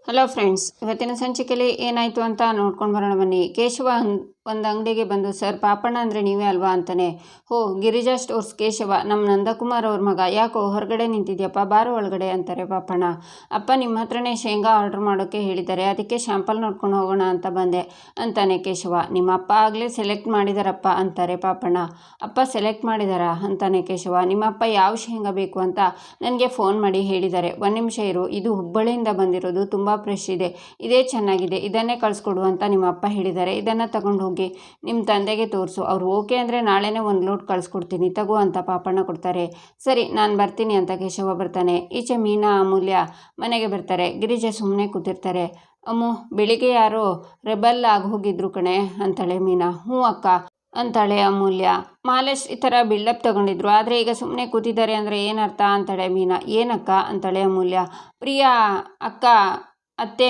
Hello friends, ಇವತ್ತಿನ ಸಂಚಿಕೆಯಲ್ಲಿ ಏನಾಯಿತು ಅಂತ ನೋಡ್ಕೊಂಡು ಬರೋಣ ಬನ್ನಿ. ಕೇಶವ ಒಂದು ಅಂಗಡಿಗೆ ಬಂದು, ಸರ್ ಪಾಪಣ್ಣ ಅಂದರೆ ನೀವೇ ಅಲ್ವಾ ಅಂತಾನೆ. ಹೋ, ಗಿರಿಜಾ ಸ್ಟೋರ್ಸ್ ಕೇಶವ, ನಮ್ಮ ನಂದಕುಮಾರ್ ಅವ್ರ ಮಗ. ಯಾಕೋ ಹೊರಗಡೆ ನಿಂತಿದ್ಯಪ್ಪ, ಬಾರೋ ಒಳಗಡೆ ಅಂತಾರೆ ಪಾಪಣ್ಣ. ಅಪ್ಪ ನಿಮ್ಮ ಹತ್ರನೇ ಶೇಂಗಾ ಆರ್ಡ್ರ್ ಮಾಡೋಕ್ಕೆ ಹೇಳಿದ್ದಾರೆ, ಅದಕ್ಕೆ ಶಾಂಪಲ್ ನೋಡ್ಕೊಂಡು ಹೋಗೋಣ ಅಂತ ಬಂದೆ ಅಂತಾನೆ ಕೇಶವ. ನಿಮ್ಮ ಅಪ್ಪ ಆಗಲೇ ಸೆಲೆಕ್ಟ್ ಮಾಡಿದಾರಪ್ಪ ಅಂತಾರೆ ಪಾಪಣ್ಣ. ಅಪ್ಪ ಸೆಲೆಕ್ಟ್ ಮಾಡಿದಾರಾ ಅಂತಾನೆ ಕೇಶವ. ನಿಮ್ಮಪ್ಪ ಯಾವ ಶೇಂಗಾ ಬೇಕು ಅಂತ ನನಗೆ ಫೋನ್ ಮಾಡಿ ಹೇಳಿದ್ದಾರೆ. ಒಂದು ನಿಮಿಷ ಇರು, ಇದು ಹುಬ್ಬಳ್ಳಿಯಿಂದ ಬಂದಿರೋದು, ತುಂಬ ಫ್ರೆಶ್ ಇದೆ, ಇದೇ ಚೆನ್ನಾಗಿದೆ, ಇದನ್ನೇ ಕಳಿಸ್ಕೊಡು ಅಂತ ನಿಮ್ಮ ಅಪ್ಪ ಹೇಳಿದ್ದಾರೆ. ಇದನ್ನು ತಗೊಂಡು ಹೋಗಿ ನಿಮ್ಮ ತಂದೆಗೆ ತೋರಿಸು, ಅವ್ರು ಓಕೆ ಅಂದರೆ ನಾಳೆನೇ ಒಂದು ಲೋಡ್ ಕಳಿಸ್ಕೊಡ್ತೀನಿ, ತಗೋ ಅಂತ ಪಾಪಣ್ಣ ಕೊಡ್ತಾರೆ. ಸರಿ, ನಾನು ಬರ್ತೀನಿ ಅಂತ ಕೇಶವ ಬರ್ತಾನೆ. ಈಚೆ ಮೀನಾ ಅಮೂಲ್ಯ ಮನೆಗೆ ಬರ್ತಾರೆ. ಗಿರಿಜಾ ಸುಮ್ಮನೆ ಕೂತಿರ್ತಾರೆ. ಅಮ್ಮು, ಬೆಳಿಗ್ಗೆ ಯಾರೋ ರೆಬಲ್ ಆಗಿ ಹೋಗಿದ್ರು ಕಣೆ ಅಂತಾಳೆ ಮೀನಾ. ಹ್ಞೂ ಅಕ್ಕ ಅಂತಾಳೆ ಅಮೂಲ್ಯ. ಮಾಲೇಶ್ ಈ ಥರ ಬಿಲ್ಡಪ್ ತಗೊಂಡಿದ್ರು, ಆದರೆ ಈಗ ಸುಮ್ಮನೆ ಕೂತಿದ್ದಾರೆ ಅಂದರೆ ಏನರ್ಥ ಅಂತಾಳೆ ಮೀನಾ. ಏನಕ್ಕ ಅಂತಾಳೆ ಅಮೂಲ್ಯ. ಪ್ರಿಯಾ ಅಕ್ಕ ಅತ್ತೆ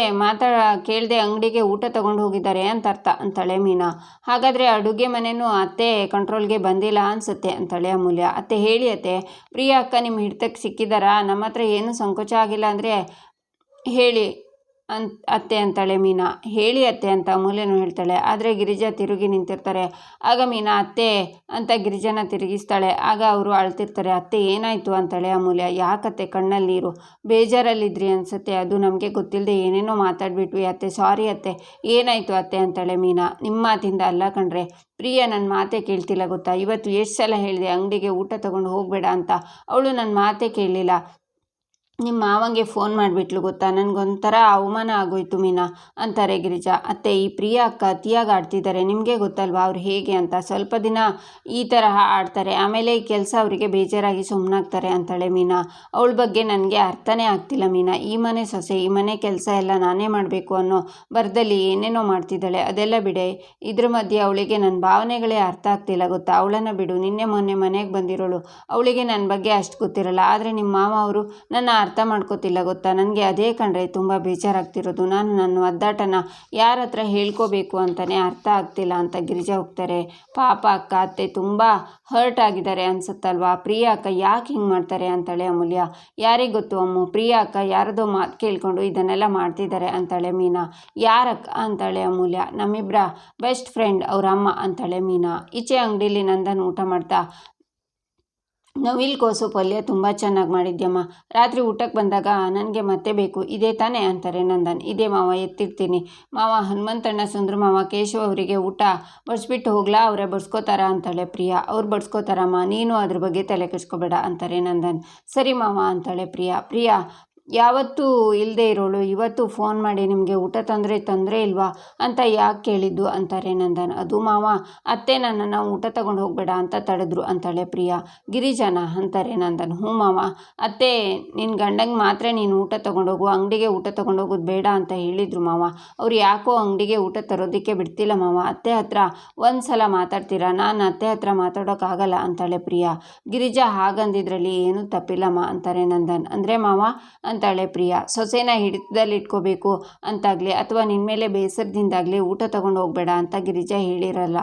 ಕೇಳದೆ ಅಂಗಡಿಗೆ ಊಟ ತಗೊಂಡು ಹೋಗಿದ್ದಾರೆ ಅಂತ ಅರ್ಥ ಅಂತಾಳೆ ಮೀನಾ. ಹಾಗಾದರೆ ಅಡುಗೆ ಮನೆಯೂ ಅತ್ತೆ ಕಂಟ್ರೋಲ್ಗೆ ಬಂದಿಲ್ಲ ಅನಿಸುತ್ತೆ ಅಂತಾಳೆ ಅಮೂಲ್ಯ. ಅತ್ತೆ ಹೇಳಿ ಅತ್ತೆ, ಪ್ರಿಯಾ ಅಕ್ಕ ನಿಮ್ಮ ಹಿಡ್ತಕ್ಕೆ ಸಿಕ್ಕಿದ್ದಾರಾ? ನಮ್ಮ ಹತ್ರ ಏನೂ ಸಂಕೋಚ ಆಗಿಲ್ಲ ಅಂದರೆ ಹೇಳಿ ಅತ್ತೆ ಅಂತಾಳೆ ಮೀನಾ. ಹೇಳಿ ಅತ್ತೆ ಅಂತ ಅಮೂಲ್ಯನೂ ಹೇಳ್ತಾಳೆ. ಆದರೆ ಗಿರಿಜಾ ತಿರುಗಿ ನಿಂತಿರ್ತಾರೆ. ಆಗ ಮೀನಾ ಅತ್ತೆ ಅಂತ ಗಿರಿಜಾನ ತಿರುಗಿಸ್ತಾಳೆ. ಆಗ ಅವರು ಅಳ್ತಿರ್ತಾರೆ. ಅತ್ತೆ ಏನಾಯಿತು ಅಂತಾಳೆ ಅಮೂಲ್ಯ. ಯಾಕತ್ತೆ ಕಣ್ಣಲ್ಲಿ ನೀರು? ಬೇಜಾರಲ್ಲಿದ್ರಿ ಅನಿಸುತ್ತೆ, ಅದು ನಮಗೆ ಗೊತ್ತಿಲ್ಲದೆ ಏನೇನೋ ಮಾತಾಡ್ಬಿಟ್ವಿ ಅತ್ತೆ, ಸಾರಿ ಅತ್ತೆ. ಏನಾಯಿತು ಅತ್ತೆ ಅಂತಾಳೆ ಮೀನಾ. ನಿಮ್ಮ ಮಾತಿಂದ ಅಲ್ಲ ಕಣ್ರೆ, ಪ್ರಿಯಾ ನನ್ನ ಮಾತೇ ಕೇಳ್ತಿಲ್ಲ ಗೊತ್ತಾ. ಇವತ್ತು ಎಷ್ಟು ಸಲ ಹೇಳಿದೆ ಅಂಗಡಿಗೆ ಊಟ ತಗೊಂಡು ಹೋಗಬೇಡ ಅಂತ, ಅವಳು ನನ್ನ ಮಾತೇ ಕೇಳಲಿಲ್ಲ. ನಿಮ್ಮ ಮಾವಂಗೆ ಫೋನ್ ಮಾಡಿಬಿಟ್ಲು ಗೊತ್ತಾ, ನನಗೊಂಥರ ಅವಮಾನ ಆಗೋಯ್ತು ಮೀನಾ ಅಂತಾರೆ ಗಿರಿಜಾ. ಅತ್ತೆ, ಈ ಪ್ರಿಯಾ ಅಕ್ಕ ಅತಿಯಾಗಿ ಆಡ್ತಿದ್ದಾರೆ, ನಿಮಗೆ ಗೊತ್ತಲ್ವಾ ಅವ್ರು ಹೇಗೆ ಅಂತ. ಸ್ವಲ್ಪ ದಿನ ಈ ತರಹ ಆಡ್ತಾರೆ, ಆಮೇಲೆ ಈ ಕೆಲಸ ಅವರಿಗೆ ಬೇಜಾರಾಗಿ ಸುಮ್ಮನಾಗ್ತಾರೆ ಅಂತಾಳೆ ಮೀನಾ. ಅವಳ ಬಗ್ಗೆ ನನಗೆ ಅರ್ಥನೇ ಆಗ್ತಿಲ್ಲ ಮೀನಾ. ಈ ಮನೆ ಸೊಸೆ, ಈ ಮನೆ ಕೆಲಸ ಎಲ್ಲ ನಾನೇ ಮಾಡಬೇಕು ಅನ್ನೋ ಬರದಲ್ಲಿ ಏನೇನೋ ಮಾಡ್ತಿದ್ದಾಳೆ. ಅದೆಲ್ಲ ಬಿಡೆ, ಇದ್ರ ಮಧ್ಯೆ ಅವಳಿಗೆ ನನ್ನ ಭಾವನೆಗಳೇ ಅರ್ಥ ಆಗ್ತಿಲ್ಲ ಗೊತ್ತಾ. ಅವಳನ್ನು ಬಿಡು, ನಿನ್ನೆ ಮೊನ್ನೆ ಮನೆಗೆ ಬಂದಿರೋಳು, ಅವಳಿಗೆ ನನ್ನ ಬಗ್ಗೆ ಅಷ್ಟು ಗೊತ್ತಿರಲ್ಲ. ಆದರೆ ನಿಮ್ಮ ಮಾವ ಅವರು ನನ್ನ ಅರ್ಥ ಮಾಡ್ಕೋತಿಲ್ಲ ಗೊತ್ತಾ. ನನಗೆ ಅದೇ ಕಂಡ್ರೆ ತುಂಬ ಬೇಜಾರಾಗ್ತಿರೋದು. ನಾನು ನನ್ನ ಒದ್ದಾಟನ ಯಾರ ಹತ್ರ ಹೇಳ್ಕೋಬೇಕು ಅಂತಲೇ ಅರ್ಥ ಆಗ್ತಿಲ್ಲ ಅಂತ ಗಿರಿಜಾ ಹೋಗ್ತಾರೆ. ಪಾಪ ಅಕ್ಕ, ಅತ್ತೆ ತುಂಬ ಹರ್ಟ್ ಆಗಿದ್ದಾರೆ ಅನ್ಸುತ್ತಲ್ವಾ. ಪ್ರಿಯಾ ಅಕ್ಕ ಯಾಕೆ ಹಿಂಗೆ ಮಾಡ್ತಾರೆ ಅಂತಾಳೆ ಅಮೂಲ್ಯ. ಯಾರಿಗೆ ಗೊತ್ತು ಅಮ್ಮು, ಪ್ರಿಯಾ ಅಕ್ಕ ಯಾರದೋ ಮಾತು ಕೇಳ್ಕೊಂಡು ಇದನ್ನೆಲ್ಲ ಮಾಡ್ತಿದ್ದಾರೆ ಅಂತಾಳೆ ಮೀನಾ. ಯಾರಕ್ಕ ಅಂತಾಳೆ ಅಮೂಲ್ಯ. ನಮ್ಮಿಬ್ಬರ ಬೆಸ್ಟ್ ಫ್ರೆಂಡ್ ಅವ್ರ ಅಮ್ಮ ಅಂತಾಳೆ ಮೀನಾ. ಈಚೆ ಅಂಗಡಿಲಿ ನಂದನ್ ಊಟ ಮಾಡ್ತಾ, ನವಿಲು ಕೋಸು ಪಲ್ಯ ತುಂಬ ಚೆನ್ನಾಗಿ ಮಾಡಿದ್ಯಮ್ಮ, ರಾತ್ರಿ ಊಟಕ್ಕೆ ಬಂದಾಗ ನನಗೆ ಮತ್ತೆ ಬೇಕು, ಇದೇ ತಾನೇ ಅಂತಾರೆ ನಂದನ್. ಇದೇ ಮಾವ, ಎತ್ತಿರ್ತೀನಿ ಮಾವ. ಹನುಮಂತಣ್ಣ, ಸುಂದ್ರ ಮಾವ, ಕೇಶವ ಅವರಿಗೆ ಊಟ ಬಡಿಸ್ಬಿಟ್ಟು ಹೋಗ್ಲಾ, ಅವರೇ ಬಡಿಸ್ಕೋತಾರ ಅಂತಾಳೆ ಪ್ರಿಯಾ. ಅವ್ರು ಬಡಿಸ್ಕೋತಾರಮ್ಮ, ನೀನು ಅದ್ರ ಬಗ್ಗೆ ತಲೆ ಕೆಡಿಸ್ಕೋಬೇಡ ಅಂತಾರೆ ನಂದನ್. ಸರಿ ಮಾವ ಅಂತಾಳೆ ಪ್ರಿಯಾ ಯಾವತ್ತೂ ಇಲ್ಲದೆ ಇರೋಳು ಇವತ್ತು ಫೋನ್ ಮಾಡಿ ನಿಮಗೆ ಊಟ ತೊಂದರೆ ಇಲ್ವಾ ಅಂತ ಯಾಕೆ ಕೇಳಿದ್ದು ಅಂತಾರೆ ನಂದನ್. ಅದು ಮಾವ, ಅತ್ತೆ ನನ್ನನ್ನು ಊಟ ತಗೊಂಡು ಹೋಗಬೇಡ ಅಂತ ತಡೆದ್ರು ಅಂತಾಳೆ ಪ್ರಿಯಾ. ಗಿರಿಜಾನ ಅಂತಾರೆ ನಂದನ್. ಹ್ಞೂ ಮಾವ, ಅತ್ತೆ ನಿನ್ನ ಗಂಡಂಗೆ ಮಾತ್ರ ನೀನು ಊಟ ತೊಗೊಂಡೋಗು, ಅಂಗಡಿಗೆ ಊಟ ತೊಗೊಂಡೋಗೋದು ಬೇಡ ಅಂತ ಹೇಳಿದ್ರು ಮಾವ. ಅವ್ರು ಯಾಕೋ ಅಂಗಡಿಗೆ ಊಟ ತರೋದಕ್ಕೆ ಬಿಡ್ತಿಲ್ಲ ಮಾವ. ಅತ್ತೆ ಹತ್ರ ಒಂದು ಸಲ ಮಾತಾಡ್ತೀರಾ? ನಾನು ಅತ್ತೆ ಹತ್ರ ಮಾತಾಡೋಕ್ಕಾಗಲ್ಲ ಅಂತಾಳೆ ಪ್ರಿಯಾ. ಗಿರಿಜಾ ಹಾಗಂದಿದ್ರಲ್ಲಿ ಏನೂ ತಪ್ಪಿಲ್ಲಮ್ಮ ಅಂತಾರೆ ನಂದನ್. ಅಂದರೆ ಮಾವ ಅಂತಾಳೆ ಪ್ರಿಯಾ. ಸೊಸೆನ ಹಿಡಿತದಲ್ಲಿ ಇಟ್ಕೋಬೇಕು ಅಂತಾಗಲಿ ಅಥವಾ ನಿನ್ನ ಮೇಲೆ ಬೇಸರದಿಂದಾಗಲಿ ಊಟ ತಗೊಂಡು ಹೋಗಬೇಡ ಅಂತ ಗಿರಿಜಾ ಹೇಳಿರಲ್ಲ.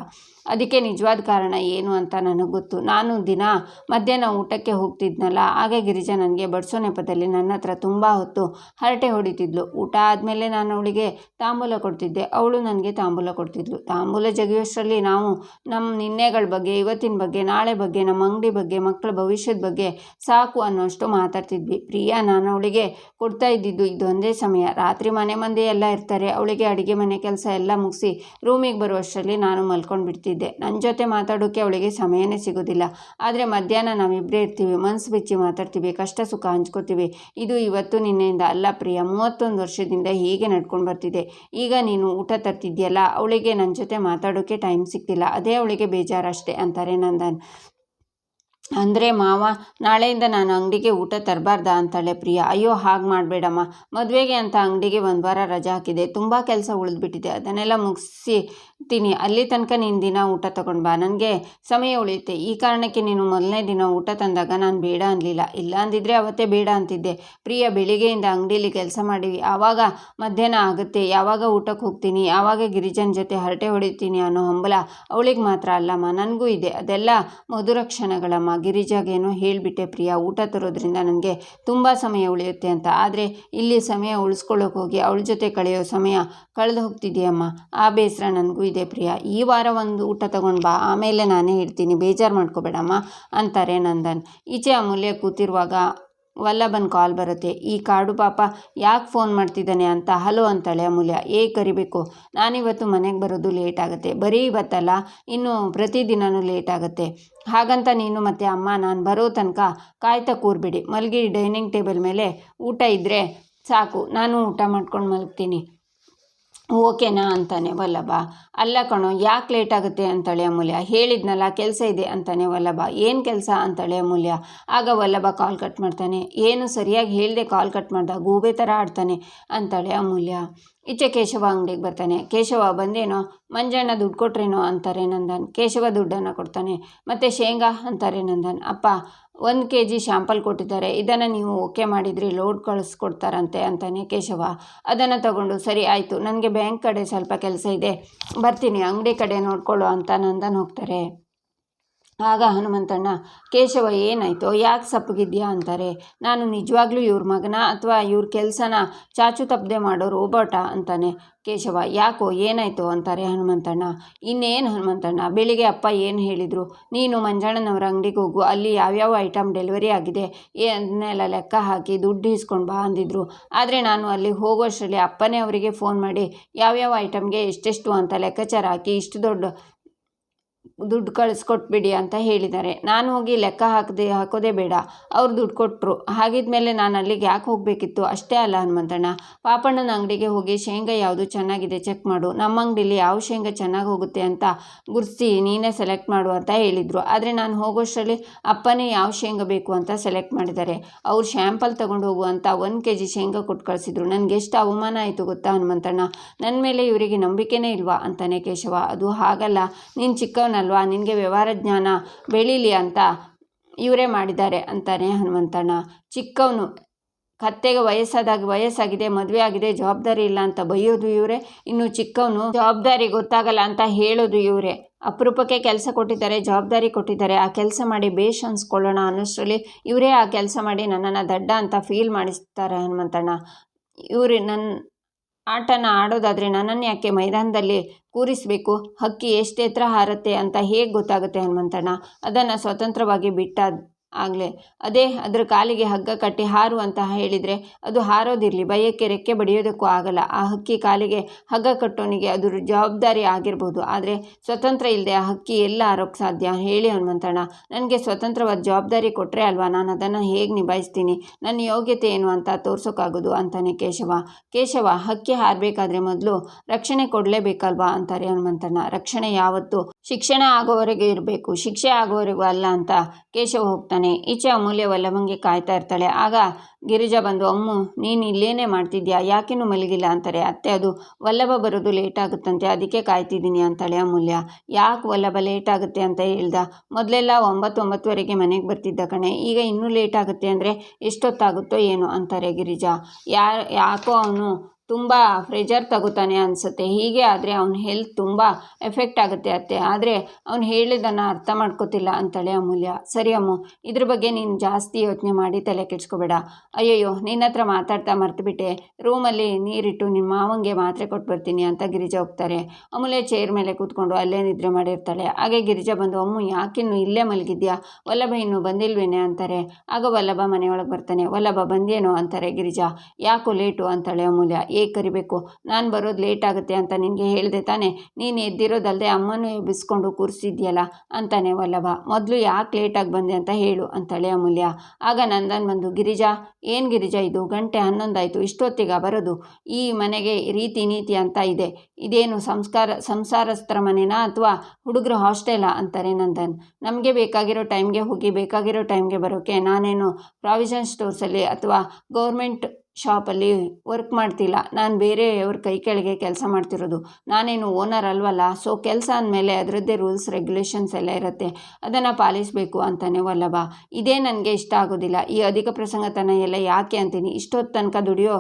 ಅದಕ್ಕೆ ನಿಜವಾದ ಕಾರಣ ಏನು ಅಂತ ನನಗೆ ಗೊತ್ತು. ನಾನು ದಿನ ಮಧ್ಯಾಹ್ನ ಊಟಕ್ಕೆ ಹೋಗ್ತಿದ್ನಲ್ಲ, ಆಗ ಗಿರಿಜಾ ನನಗೆ ಬಡಿಸೋ ನೆಪದಲ್ಲಿ ನನ್ನ ಹತ್ರ ತುಂಬ ಹೊತ್ತು ಹರಟೆ ಹೊಡಿತಿದ್ಲು. ಊಟ ಆದಮೇಲೆ ನಾನು ಅವಳಿಗೆ ತಾಂಬೂಲ ಕೊಡ್ತಿದ್ದೆ, ಅವಳು ನನಗೆ ತಾಂಬೂಲ ಕೊಡ್ತಿದ್ಲು. ತಾಂಬೂಲ ಜಗಿಯೋಷ್ಟರಲ್ಲಿ ನಾವು ನಮ್ಮ ನಿನ್ನೆಗಳ ಬಗ್ಗೆ, ಇವತ್ತಿನ ಬಗ್ಗೆ, ನಾಳೆ ಬಗ್ಗೆ, ನಮ್ಮ ಅಂಗಡಿ ಬಗ್ಗೆ, ಮಕ್ಕಳ ಭವಿಷ್ಯದ ಬಗ್ಗೆ ಸಾಕು ಅನ್ನೋಷ್ಟು ಮಾತಾಡ್ತಿದ್ವಿ. ಪ್ರಿಯಾ, ನಾನು ಅವಳಿಗೆ ಕೊಡ್ತಾ ಇದ್ದಿದ್ದು ಇದೊಂದೇ ಸಮಯ. ರಾತ್ರಿ ಮನೆ ಮಂದಿ ಎಲ್ಲ ಇರ್ತಾರೆ, ಅವಳಿಗೆ ಅಡುಗೆ ಮನೆ ಕೆಲಸ ಎಲ್ಲ ಮುಗಿಸಿ ರೂಮಿಗೆ ಬರುವಷ್ಟರಲ್ಲಿ ನಾನು ಮಲ್ಕೊಂಡು ಬಿಡ್ತಿದ್ದೆ. ನನ್ನ ಜೊತೆ ಮಾತಾಡೋಕ್ಕೆ ಅವಳಿಗೆ ಸಮಯನೇ ಸಿಗೋದಿಲ್ಲ. ಆದರೆ ಮಧ್ಯಾಹ್ನ ನಾವಿಬ್ಬರೇ ಇರ್ತೀವಿ, ಮನಸ್ಸು ಬಿಚ್ಚಿ ಮಾತಾಡ್ತೀವಿ, ಕಷ್ಟ ಸುಖ ಹಂಚ್ಕೋತೀವಿ. ಇದು ಇವತ್ತು ನಿನ್ನೆಯಿಂದ ಅಲ್ಲ ಪ್ರಿಯಾ, 31 ವರ್ಷದಿಂದ ಹೀಗೆ ನಡ್ಕೊಂಡು ಬರ್ತಿದೆ. ಈಗ ನೀನು ಊಟ ತರ್ತಿದ್ಯಲ್ಲ, ಅವಳಿಗೆ ನನ್ನ ಜೊತೆ ಮಾತಾಡೋಕ್ಕೆ ಟೈಮ್ ಸಿಗ್ತಿಲ್ಲ, ಅದೇ ಅವಳಿಗೆ ಬೇಜಾರಷ್ಟೇ ಅಂತಾರೆ ನಂದನ್. ಅಂದರೆ ಮಾವ, ನಾಳೆಯಿಂದ ನಾನು ಅಂಗಡಿಗೆ ಊಟ ತರಬಾರ್ದಾ ಅಂತಾಳೆ ಪ್ರಿಯಾ. ಅಯ್ಯೋ ಹಾಗೆ ಮಾಡಬೇಡಮ್ಮ, ಮದುವೆಗೆ ಅಂತ ಅಂಗಡಿಗೆ 1 ವಾರ ರಜೆ ಹಾಕಿದೆ, ತುಂಬ ಕೆಲಸ ಉಳಿದ್ಬಿಟ್ಟಿದೆ, ಅದನ್ನೆಲ್ಲ ಮುಗಿಸ್ತೀನಿ. ಅಲ್ಲಿ ತನಕ ನೀನು ದಿನ ಊಟ ತಗೊಂಡು ಬಾ, ನನಗೆ ಸಮಯ ಉಳಿಯುತ್ತೆ. ಈ ಕಾರಣಕ್ಕೆ ನೀನು ಮೊದಲನೇ ದಿನ ಊಟ ತಂದಾಗ ನಾನು ಬೇಡ ಅನ್ನಲಿಲ್ಲ, ಇಲ್ಲ ಅಂದಿದ್ರೆ ಅವತ್ತೇ ಬೇಡ ಅಂತಿದ್ದೆ. ಪ್ರಿಯಾ, ಬೆಳಿಗ್ಗೆಯಿಂದ ಅಂಗಡಿಲಿ ಕೆಲಸ ಮಾಡಿವಿ, ಆವಾಗ ಮಧ್ಯಾಹ್ನ ಆಗುತ್ತೆ, ಯಾವಾಗ ಊಟಕ್ಕೆ ಹೋಗ್ತೀನಿ, ಯಾವಾಗ ಗಿರಿಜನ ಜೊತೆ ಹರಟೆ ಹೊಡಿತೀನಿ ಅನ್ನೋ ಹಂಬಲ ಅವಳಿಗೆ ಮಾತ್ರ ಅಲ್ಲಮ್ಮ, ನನಗೂ ಇದೆ. ಅದೆಲ್ಲ ಮಧುರ ಕ್ಷಣಗಳಮ್ಮ, ಗಿರಿಜಾಗೇನೋ ಹೇಳಿಬಿಟ್ಟೆ ಪ್ರಿಯಾ, ಊಟ ತರೋದ್ರಿಂದ ನನಗೆ ತುಂಬ ಸಮಯ ಉಳಿಯುತ್ತೆ ಅಂತ. ಆದರೆ ಇಲ್ಲಿ ಸಮಯ ಉಳಿಸ್ಕೊಳ್ಳೋಕೆ ಹೋಗಿ ಅವಳ ಜೊತೆ ಕಳೆಯೋ ಸಮಯ ಕಳೆದು ಹೋಗ್ತಿದೆಯಮ್ಮ. ಆ ಬೇಸರ ನನಗೂ ಇದೆ ಪ್ರಿಯಾ. ಈ ವಾರ ಒಂದು ಊಟ ತಗೊಂಡು ಬಾ, ಆಮೇಲೆ ನಾನೇ ಹೇಳ್ತೀನಿ, ಬೇಜಾರು ಮಾಡ್ಕೋಬೇಡಮ್ಮ ಅಂತಾರೆ ನಂದನ್. ಈಚೆ ಅಮೂಲ್ಯ ಕೂತಿರುವಾಗ ವಲ್ಲಭನ್ ಕಾಲ್ ಬರುತ್ತೆ. ಈ ಕಾಡು ಪಾಪ ಯಾಕೆ ಫೋನ್ ಮಾಡ್ತಿದ್ದಾನೆ ಅಂತ ಹಲೋ ಅಂತಾಳೆ ಅಮೂಲ್ಯ. ಕರಿಬೇಕು, ನಾನಿವತ್ತು ಮನೆಗೆ ಬರೋದು ಲೇಟ್ ಆಗುತ್ತೆ. ಬರೀ ಇವತ್ತಲ್ಲ, ಇನ್ನು ಪ್ರತಿದಿನವೂ ಲೇಟ್ ಆಗುತ್ತೆ. ಹಾಗಂತ ನೀನು ಮತ್ತು ಅಮ್ಮ ನಾನು ಬರೋ ತನಕ ಕಾಯ್ತಾ ಕೂರ್ಬಿಡಿ. ಮಲಗಿ ಡೈನಿಂಗ್ ಟೇಬಲ್ ಮೇಲೆ ಊಟ ಇದ್ದರೆ ಸಾಕು, ನಾನು ಊಟ ಮಾಡ್ಕೊಂಡು ಮಲಗ್ತೀನಿ, ಓಕೆನಾ ಅಂತಾನೆ ವಲ್ಲಭ. ಅಲ್ಲ ಕಣೋ, ಯಾಕೆ ಲೇಟ್ ಆಗುತ್ತೆ ಅಂತಾಳೆ ಅಮೂಲ್ಯ. ಹೇಳಿದ್ನಲ್ಲ ಕೆಲಸ ಇದೆ ಅಂತಾನೆ ವಲ್ಲಭ. ಏನು ಕೆಲಸ ಅಂತಾಳೆ ಅಮೂಲ್ಯ. ಆಗ ವಲ್ಲಭ ಕಾಲ್ ಕಟ್ ಮಾಡ್ತಾನೆ. ಏನು ಸರಿಯಾಗಿ ಹೇಳಿದೆ ಕಾಲ್ ಕಟ್ ಮಾಡ್ದ, ಗೂಬೆ ಥರ ಆಡ್ತಾನೆ ಅಂತಾಳೆ ಅಮೂಲ್ಯ. ಈಚೆ ಕೇಶವ ಅಂಗಡಿಗೆ ಬರ್ತಾನೆ. ಕೇಶವ ಬಂದೇನೋ, ಮಂಜಣ್ಣ ದುಡ್ಡು ಕೊಟ್ರೇನೋ ಅಂತಾರೆ ನಂದನ್. ಕೇಶವ ದುಡ್ಡನ್ನು ಕೊಡ್ತಾನೆ. ಮತ್ತು ಶೇಂಗಾ ಅಂತಾರೆ ನಂದನ್. ಅಪ್ಪ 1 kg ಶಾಂಪಲ್ ಕೊಟ್ಟಿದ್ದಾರೆ, ಇದನ್ನು ನೀವು ಓಕೆ ಮಾಡಿದ್ರಿ ಲೋಡ್ ಕಳಿಸ್ಕೊಡ್ತಾರಂತೆ ಅಂತಾನೆ ಕೇಶವ. ಅದನ್ನು ತಗೊಂಡು ಸರಿ ಆಯಿತು, ನನಗೆ ಬ್ಯಾಂಕ್ ಕಡೆ ಸ್ವಲ್ಪ ಕೆಲಸ ಇದೆ, ಬರ್ತೀನಿ, ಅಂಗಡಿ ಕಡೆ ನೋಡ್ಕೊಳ್ಳೋ ಅಂತ ನಂದನ್ ಹೋಗ್ತಾರೆ. ಆಗ ಹನುಮಂತಣ್ಣ, ಕೇಶವ ಏನಾಯಿತು, ಯಾಕೆ ಸಪ್ಪಗಿದ್ಯಾ ಅಂತಾರೆ. ನಾನು ನಿಜವಾಗ್ಲೂ ಇವ್ರ ಮಗನ ಅಥವಾ ಇವ್ರ ಕೆಲಸನ ಚಾಚು ತಪ್ಪದೆ ಮಾಡೋ ರೋಬೋಟ ಅಂತಾನೆ ಕೇಶವ. ಯಾಕೋ ಏನಾಯಿತು ಅಂತಾರೆ ಹನುಮಂತಣ್ಣ. ಇನ್ನೇನು ಹನುಮಂತಣ್ಣ, ಬೆಳಿಗ್ಗೆ ಅಪ್ಪ ಏನು ಹೇಳಿದರು, ನೀನು ಮಂಜಣ್ಣನವರ ಅಂಗಡಿಗೆ ಹೋಗು, ಅಲ್ಲಿ ಯಾವ್ಯಾವ ಐಟಮ್ ಡೆಲಿವರಿ ಆಗಿದೆ ಅದನ್ನೆಲ್ಲ ಲೆಕ್ಕ ಹಾಕಿ ದುಡ್ಡು ಇಸ್ಕೊಂಡು ಬಾ ಅಂದಿದ್ರು. ಆದರೆ ನಾನು ಅಲ್ಲಿಗೆ ಹೋಗೋಷ್ಟರಲ್ಲಿ ಅಪ್ಪನೇ ಅವರಿಗೆ ಫೋನ್ ಮಾಡಿ ಯಾವ್ಯಾವ ಐಟಮ್ಗೆ ಎಷ್ಟೆಷ್ಟು ಅಂತ ಲೆಕ್ಕಾಚಾರ ಹಾಕಿ ಇಷ್ಟು ದುಡ್ಡು ಕಳಿಸ್ಕೊಟ್ಬಿಡಿ ಅಂತ ಹೇಳಿದ್ದಾರೆ. ನಾನು ಹೋಗಿ ಲೆಕ್ಕ ಹಾಕೋದೇ ಬೇಡ, ಅವ್ರು ದುಡ್ಡು ಕೊಟ್ಟರು. ಹಾಗಿದ್ಮೇಲೆ ನಾನು ಅಲ್ಲಿಗೆ ಯಾಕೆ ಹೋಗಬೇಕಿತ್ತು? ಅಷ್ಟೇ ಅಲ್ಲ ಹನುಮಂತಣ್ಣ, ಪಾಪಣ್ಣನ ಅಂಗಡಿಗೆ ಹೋಗಿ ಶೇಂಗಾ ಯಾವುದು ಚೆನ್ನಾಗಿದೆ ಚೆಕ್ ಮಾಡು, ನಮ್ಮ ಅಂಗಡಿಲಿ ಯಾವ ಶೇಂಗಾ ಚೆನ್ನಾಗಿ ಹೋಗುತ್ತೆ ಅಂತ ಗುರ್ಸಿ ನೀನೇ ಸೆಲೆಕ್ಟ್ ಮಾಡು ಅಂತ ಹೇಳಿದರು. ಆದರೆ ನಾನು ಹೋಗೋಷ್ಟರಲ್ಲಿ ಅಪ್ಪನೇ ಯಾವ ಶೇಂಗಾ ಬೇಕು ಅಂತ ಸೆಲೆಕ್ಟ್ ಮಾಡಿದ್ದಾರೆ. ಅವ್ರು ಶ್ಯಾಂಪಲ್ ತೊಗೊಂಡು ಹೋಗು ಅಂತ 1 kg ಶೇಂಗಾ ಕೊಟ್ಟು ಕಳಿಸಿದ್ರು. ನನಗೆ ಎಷ್ಟು ಅವಮಾನ ಆಯಿತು ಗೊತ್ತಾ ಹನುಮಂತಣ್ಣ, ನನ್ನ ಮೇಲೆ ಇವರಿಗೆ ನಂಬಿಕೆನೇ ಇಲ್ವಾ ಅಂತಾನೆ ಕೇಶವ. ಅದು ಹಾಗಲ್ಲ, ನೀನು ಚಿಕ್ಕವನಲ್ವಾ, ನಿನಗೆ ವ್ಯವಹಾರ ಜ್ಞಾನ ಬೆಳೀಲಿ ಅಂತ ಇವರೇ ಮಾಡಿದ್ದಾರೆ ಅಂತಾನೆ ಹನುಮಂತಣ್ಣ. ಚಿಕ್ಕವನು, ಕತ್ತೆಗೆ ವಯಸ್ಸಾಗಿದೆ, ಮದುವೆ ಆಗಿದೆ, ಜವಾಬ್ದಾರಿ ಇಲ್ಲ ಅಂತ ಬೈಯೋದು ಇವರೇ, ಇನ್ನು ಚಿಕ್ಕವನು ಜವಾಬ್ದಾರಿ ಗೊತ್ತಾಗಲ್ಲ ಅಂತ ಹೇಳೋದು ಇವರೇ. ಅಪರೂಪಕ್ಕೆ ಕೆಲಸ ಕೊಟ್ಟಿದ್ದಾರೆ, ಜವಾಬ್ದಾರಿ ಕೊಟ್ಟಿದ್ದಾರೆ, ಆ ಕೆಲಸ ಮಾಡಿ ಬೇಷ್ ಅನ್ಸ್ಕೊಳ್ಳೋಣ ಅನ್ನೋಷ್ಟರಲ್ಲಿ ಇವರೇ ಆ ಕೆಲಸ ಮಾಡಿ ನನ್ನನ್ನು ದಡ್ಡ ಅಂತ ಫೀಲ್ ಮಾಡಿಸ್ತಾರೆ ಹನುಮಂತಣ್ಣ. ಇವರು ನನ್ನ ಆಟನ ಆಡೋದಾದರೆ ನನ್ನನ್ನು ಯಾಕೆ ಮೈದಾನದಲ್ಲಿ ಕೂರಿಸಬೇಕು? ಹಕ್ಕಿ ಎಷ್ಟು ಎತ್ತರ ಹಾರುತ್ತೆ ಅಂತ ಹೇಗೆ ಗೊತ್ತಾಗುತ್ತೆ ಹನುಮಂತಣ್ಣ? ಅದನ್ನು ಸ್ವತಂತ್ರವಾಗಿ ಆಗಲೇ ಅದರ ಕಾಲಿಗೆ ಹಗ್ಗ ಕಟ್ಟಿ ಹಾರು ಅಂತ ಹೇಳಿದರೆ ಅದು ಹಾರೋದಿರಲಿ, ಭಯಕ್ಕೆ ರೆಕ್ಕೆ ಬಡಿಯೋದಕ್ಕೂ ಆಗಲ್ಲ. ಆ ಹಕ್ಕಿ ಕಾಲಿಗೆ ಹಗ್ಗ ಕಟ್ಟೋನಿಗೆ ಅದು ಜವಾಬ್ದಾರಿ ಆಗಿರ್ಬೋದು, ಆದರೆ ಸ್ವತಂತ್ರ ಇಲ್ಲದೆ ಆ ಹಕ್ಕಿ ಎಲ್ಲ ಹಾರೋಕ್ಕೆ ಸಾಧ್ಯ ಹೇಳಿ ಹನುಮಂತಣ್ಣ? ನನಗೆ ಸ್ವತಂತ್ರವಾದ ಜವಾಬ್ದಾರಿ ಕೊಟ್ಟರೆ ಅಲ್ವಾ ನಾನು ಅದನ್ನು ಹೇಗೆ ನಿಭಾಯಿಸ್ತೀನಿ, ನನ್ನ ಯೋಗ್ಯತೆ ಏನು ಅಂತ ತೋರ್ಸೋಕ್ಕಾಗೋದು ಅಂತಾನೆ ಕೇಶವ ಹಕ್ಕಿ ಹಾರಬೇಕಾದ್ರೆ ಮೊದಲು ರಕ್ಷಣೆ ಕೊಡಲೇಬೇಕಲ್ವಾ ಅಂತಾರೆ ಹನುಮಂತಣ್ಣ. ರಕ್ಷಣೆ ಯಾವತ್ತೂ ಶಿಕ್ಷಣ ಆಗೋವರೆಗೆ ಇರಬೇಕು, ಶಿಕ್ಷೆ ಆಗೋವರೆಗೂ ಅಲ್ಲ ಅಂತ ಕೇಶವ ಹೋಗ್ತಾನೆ. ಈಚೆ ಅಮೂಲ್ಯ ವಲ್ಲಭಂಗೆ ಕಾಯ್ತಾ ಇರ್ತಾಳೆ. ಆಗ ಗಿರಿಜಾ ಬಂದು, ಅಮ್ಮು ನೀನು ಇಲ್ಲೇನೇ ಮಾಡ್ತಿದ್ಯಾ, ಯಾಕೇನು ಮಲಗಿಲ್ಲ ಅಂತಾರೆ. ಅತ್ತೆ, ಅದು ವಲ್ಲಭ ಬರೋದು ಲೇಟ್ ಆಗುತ್ತಂತೆ, ಅದಕ್ಕೆ ಕಾಯ್ತಿದ್ದೀನಿ ಅಂತಾಳೆ ಅಮೂಲ್ಯ. ಯಾಕೆ ವಲ್ಲಭ ಲೇಟ್ ಆಗುತ್ತೆ ಅಂತ ಹೇಳ್ದ? ಮೊದಲೆಲ್ಲ 9-9:30 ಮನೆಗೆ ಬರ್ತಿದ್ದ ಕಣೆ, ಈಗ ಇನ್ನೂ ಲೇಟ್ ಆಗುತ್ತೆ ಅಂದರೆ ಎಷ್ಟೊತ್ತಾಗುತ್ತೋ ಏನೋ ಅಂತಾರೆ ಗಿರಿಜಾ. ಯಾಕೋ ಅವನು ತುಂಬ ಪ್ರೆಷರ್ ತಗೋತಾನೆ ಅನಿಸುತ್ತೆ, ಹೀಗೆ ಆದರೆ ಅವನ ಹೆಲ್ತ್ ತುಂಬ ಎಫೆಕ್ಟ್ ಆಗುತ್ತೆ ಅತ್ತೆ, ಆದರೆ ಅವನು ಹೇಳಿದ್ದನ್ನು ಅರ್ಥ ಮಾಡ್ಕೋತಿಲ್ಲ ಅಂತಾಳೆ ಅಮೂಲ್ಯ. ಸರಿ ಅಮ್ಮು, ಇದ್ರ ಬಗ್ಗೆ ನೀನು ಜಾಸ್ತಿ ಯೋಚನೆ ಮಾಡಿ ತಲೆ ಕೆಡಿಸ್ಕೋಬೇಡ. ಅಯ್ಯಯ್ಯೋ, ನಿನ್ನ ಹತ್ರ ಮಾತಾಡ್ತಾ ಮರ್ತುಬಿಟ್ಟೆ, ರೂಮಲ್ಲಿ ನೀರಿಟ್ಟು ನಿಮ್ಮ ಮಾವಂಗೆ ಮಾತ್ರೆ ಕೊಟ್ಟು ಬರ್ತೀನಿ ಅಂತ ಗಿರಿಜಾ ಹೋಗ್ತಾರೆ. ಅಮೂಲ್ಯ ಚೇರ್ ಮೇಲೆ ಕೂತ್ಕೊಂಡು ಅಲ್ಲೇ ನಿದ್ರೆ ಮಾಡಿರ್ತಾಳೆ. ಹಾಗೆ ಗಿರಿಜಾ ಬಂದು, ಅಮ್ಮು ಯಾಕಿನ್ನು ಇಲ್ಲೇ ಮಲಗಿದ್ಯಾ, ವಲ್ಲಭ ಇನ್ನೂ ಬಂದಿಲ್ವೇನೆ ಅಂತಾರೆ. ಆಗ ವಲ್ಲಭ ಮನೆಯೊಳಗೆ ಬರ್ತಾನೆ. ವಲ್ಲಭ ಬಂದೇನೋ ಅಂತಾರೆ ಗಿರಿಜಾ. ಯಾಕೋ ಲೇಟು ಅಂತಾಳೆ ಅಮೂಲ್ಯ. ಕರಿಬೇಕು, ನಾನು ಬರೋದು ಲೇಟ್ ಆಗುತ್ತೆ ಅಂತ ನಿನಗೆ ಹೇಳಿದೆ ತಾನೆ, ನೀನು ಎದ್ದಿರೋದಲ್ಲದೆ ಅಮ್ಮನೂ ಎಬ್ಬಿಸ್ಕೊಂಡು ಕೂರಿಸಿದ್ಯಲ್ಲ ಅಂತಾನೆ ವಲ್ಲಭ. ಮೊದಲು ಯಾಕೆ ಲೇಟಾಗಿ ಬಂದೆ ಅಂತ ಹೇಳು ಅಂತಾಳೆ ಅಮೂಲ್ಯ. ಆಗ ನಂದನ್ ಬಂದು, ಗಿರಿಜಾ ಏನು ಗಿರಿಜಾ ಇದು, 11 ಆಯಿತು, ಇಷ್ಟೊತ್ತಿಗೆ ಬರೋದು? ಈ ಮನೆಗೆ ರೀತಿ ನೀತಿ ಅಂತ ಇದೆ, ಇದೇನು ಸಂಸಾರಸ್ಥರ ಮನೆನಾ ಅಥವಾ ಹುಡುಗರ ಹಾಸ್ಟೆಲಾ ಅಂತಾರೆ ನಂದನ್. ನಮಗೆ ಬೇಕಾಗಿರೋ ಟೈಮ್ಗೆ ಹೋಗಿ ಬೇಕಾಗಿರೋ ಟೈಮ್ಗೆ ಬರೋಕ್ಕೆ ನಾನೇನು ಪ್ರಾವಿಷನ್ ಸ್ಟೋರ್ಸಲ್ಲಿ ಅಥವಾ ಗೌರ್ಮೆಂಟ್ ಶಾಪಲ್ಲಿ ವರ್ಕ್ ಮಾಡ್ತಿಲ್ಲ, ನಾನು ಬೇರೆಯವ್ರ ಕೈ ಕೆಳಗೆ ಕೆಲಸ ಮಾಡ್ತಿರೋದು, ನಾನೇನು ಓನರ್ ಅಲ್ವಲ್ಲ. ಸೊ ಕೆಲಸ ಅಂದಮೇಲೆ ಅದರದ್ದೇ ರೂಲ್ಸ್ ರೆಗ್ಯುಲೇಷನ್ಸ್ ಎಲ್ಲ ಇರುತ್ತೆ, ಅದನ್ನು ಪಾಲಿಸಬೇಕು ಅಂತಾನೆ ವಲ್ಲಭ. ಇದೇ ನನಗೆ ಇಷ್ಟ ಆಗೋದಿಲ್ಲ, ಈ ಅಧಿಕ ಪ್ರಸಂಗತನ ಎಲ್ಲ ಯಾಕೆ ಅಂತೀನಿ. ಇಷ್ಟೊತ್ತು ತನಕ ದುಡಿಯೋ